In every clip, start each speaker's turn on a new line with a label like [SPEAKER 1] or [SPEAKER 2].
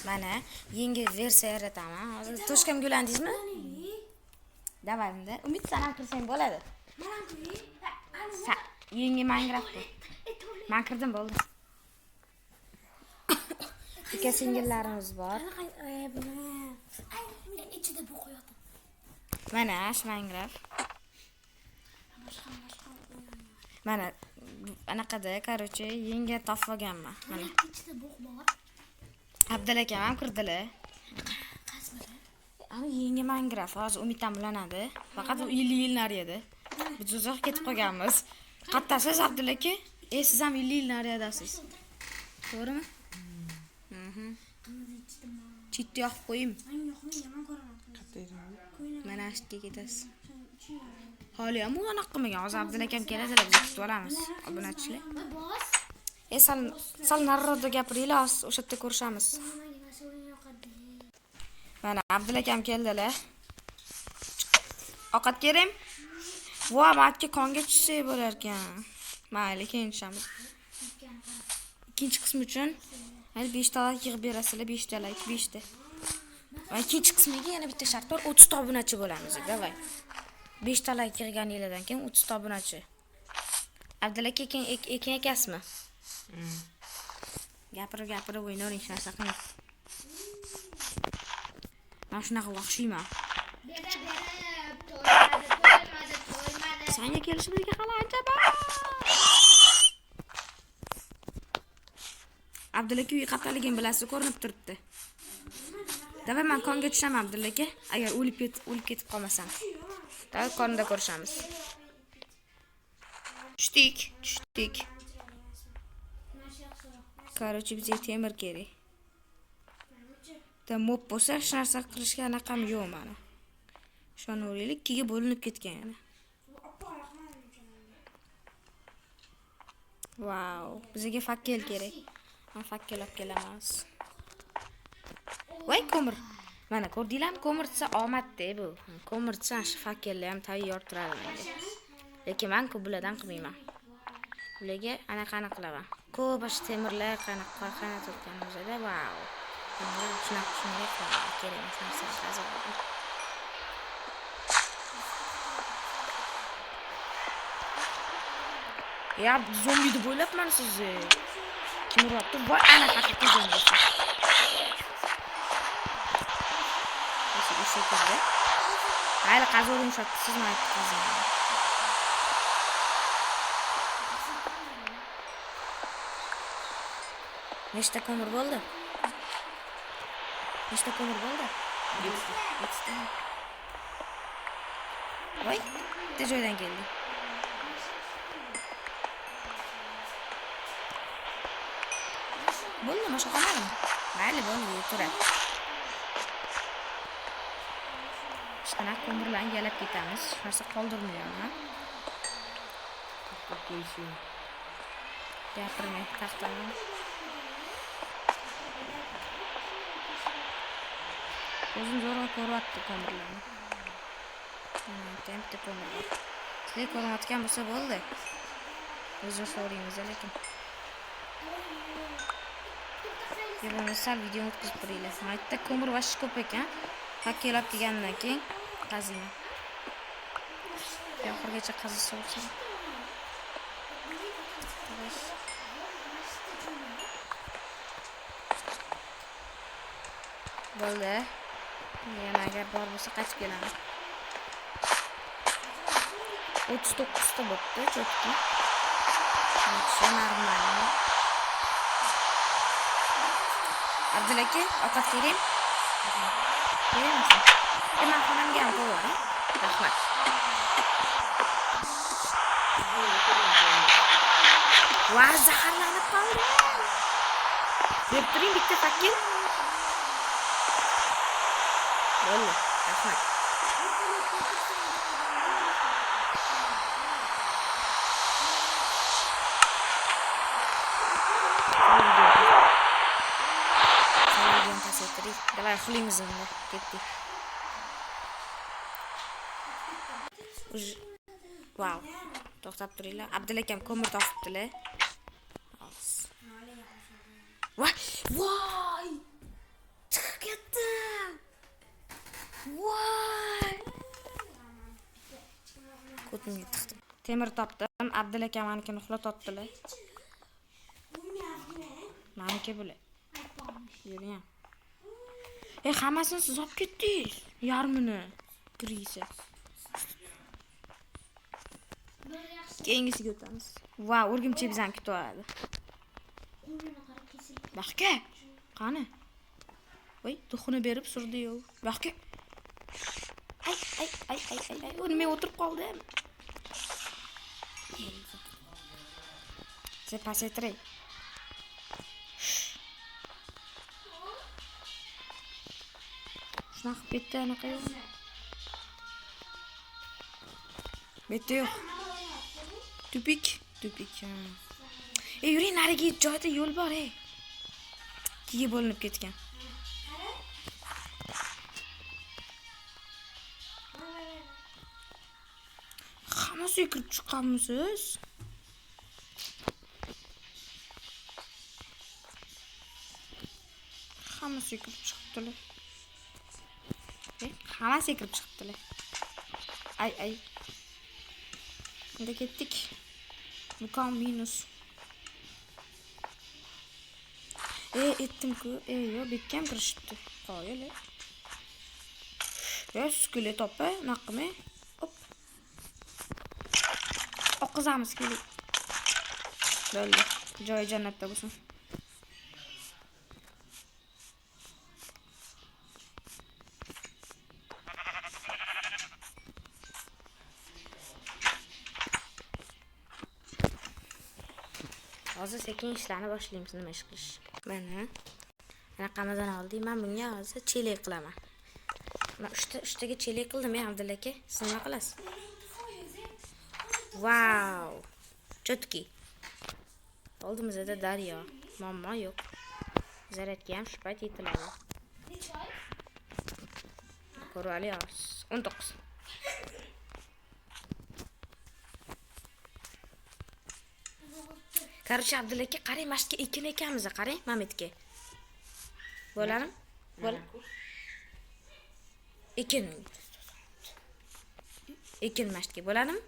[SPEAKER 1] Mana yangi versiya yarataman. Hozir to'shkam gulandingizmi? Davay bunda. Umid sen ham kirsang bo'ladi. Yangi Minecraft bu. Men kirdim bo'ldi. Ikki singillarimiz bor.
[SPEAKER 2] İçinde bu koyalım.
[SPEAKER 1] Mana shu Minecraft. Mana anaqada, короче, yangi topib olganman. Mana.
[SPEAKER 2] İçinde bu var.
[SPEAKER 1] Abdul akam ham kirdilar. Ana yangi Minecraft hozir Umiddan bilanadi. Faqat u yil nariyada. Biz uzoq ketib qolganmiz. Qattasiz Abdul aka? Siz ham yil nariyadasiz. To'g'rimi? Chitni yoqib qo'yim. Mana ashga ketasiz. Hali ham unaqa qilmagan. Hozir Abdul akam keladilar, biz kutib olamiz. Obunachilar. Sal nariroqda gapiringlar, o'sha yerda ko'rishamiz. Mana Abdul akam keldilar. Ovqat kerak? Voy, makka konga tushsak bo'lar ekan. Mayli, keyin tushamiz. Ikkinchi qism uchun hali 5 talar yig'ib berasizlar, 5 talar, 5 ta. Va ikkinchi qismiga yana bitta shart bor, 30 ta obunachi bo'lamiz, davay. 5 talar yig'ganinglardan keyin 30 ta obunachi. Abdul aka ekin ekasizmi? Gapirib o'ynayver, hech narsa qilmang. Men shunaqa vahshiyman. Senga kelishimizga hali ancha bor. Abdul aka uy qataligini bilasiz, ko'rinib turibdi. Davay men konga tushaman Abdul aka, agar o'lib ketib qolmasam. Davay konda ko'rishamiz. Tushdik. Короче, bizga temir kerak. Mob bo'lsa, hech narsa qilishga anaqam yo'q mana. Ishonaveraylik, ikkiga bo'linib ketgan yana. Wow, bizga fakkel kerak. Men fakkel olib kelamiz. Voy, ko'mir. Mana ko'rdinglarmi, ko'mirtsa omadda bu. Ko'mirtsa shu fakkellar ham tayyor turadi menga. Lekin men bulardan qilmayman. Bularga anaqani qilaman. Ko'p ash temirlar qanaqa turganimizda, wow. Shunga kerak emas narsa hozir. Ya zombi deb o'ylabman sizni. Kim uribdi? Voy, ana haqiqiy zombi. O'sha keldi. Hali qazorim shotdi, sizmi aytdingiz? Nechta ko'mir bo'ldi? Voy, bitta joydan keldi. Bo'ldimi, o'sha qolmadimi? Mayli, bo'ldi, turadi. Shuna ko'mirlarni yalab ketamiz. Hech narsa qoldirmayman. Gapirmay, taxtani. O'zim zo'rg'a ko'ryapti ko'mirlarni. Bitta ko'mir bor. Sizlar ko'rayotgan bo'lsa bo'ldi. O'zim so'raymiz lekin. Yana sal video o'tkazib qo'yinglar. Maytda ko'mir vashi ko'p ekan. Hakkelab kelgandan keyin qaziyman. Oxirgacha qazisa bo'lsin. Bo'ldi. Yana agar bor bo'lsa qaytib kelaman. 39 ta bo'pti, cho'tki. Normal. Abdul aka, ovqat kerak? Kerakmi? Men xonamga ham qo'yaman. Rahmat. Va zaharlanib qoldi. Deb turing bitta fakir. Bo'ldi, rahmat. Давай xulimiz endi ketdik. Wow. To'xtab turinglar. Abdul akam ko'mir topibdilar. Voy! kimga tiqdim. Temir topdim. Abdulla aka menikini uxlatotdilar. Meniki bular. Yuriyam. Hammasini siz olib ketdingiz. Yarmini. Kirisa. Keyingisiga o'tamiz. Vau, o'rgimchak bizani kutadi. Baxka. Qani? Voy, duxini berib surdi-yu. Baxka. Ay. O'rnimga o'tirib qoldim. C'est pas très. Shunaqa bitta anaqa yo'q. Bitta yo'q. Tupik. Yuring, nariga joyda yo'l bor, ey. Ikkiga bo'linib ketgan. Hammasiga kirib chiqqanmisiz? Hammasiga kirib chiqibdilar. Hammasiga kirib chiqibdilar. Ay. Endi ketdik. Mukam minus. Etdim-ku. Yo'q, bekam kirishibdi. Qo'yili. Skele topa, naqmi. Hop. Oqizamiz kelik. Bo'ldi. Joy jannatda bo'lsin. Hozir sekin ishlarni boshlaymiz, nima ish qilish. Mana raqamidan oldik. Men bunga hozir chelak qilaman. Men 3 taga chelak qildim, Abdulla aka. Siz nima qilasiz? Vau! Chotki. Oldimizda daryo. Muammo yo'q. Zaryadga ham shu payt yetiladi. Ko'rib olyapsiz. 19. Qarshi Abdulla aka, qarang, mashqga ekin ekanmiz, qarang, Mametga. Bo'ladimi? Ekin mashqga bo'ladimi?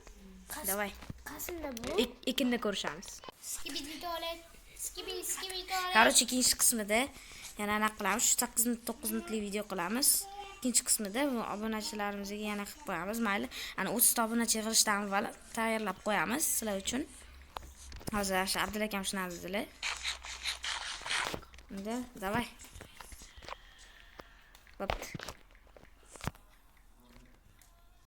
[SPEAKER 1] Davay.
[SPEAKER 2] Qasinda bu?
[SPEAKER 1] Ekinda ko'rishamiz.
[SPEAKER 2] Skibidi tualet. Skibidi tualet.
[SPEAKER 1] Qarshi ikkinchi qismida yana anaqa qilamiz. 8-9 minutlik video qilamiz. Ikkinchi qismida bu obunachilarimizga yana qilib qo'yamiz. Mayli, ana 30 ta obunachi yig'ilishdan avval tayyorlab qo'yamiz sizlar uchun. Hozir Abdulla akam shuni azizlar. Endi, davay. Bo'pti.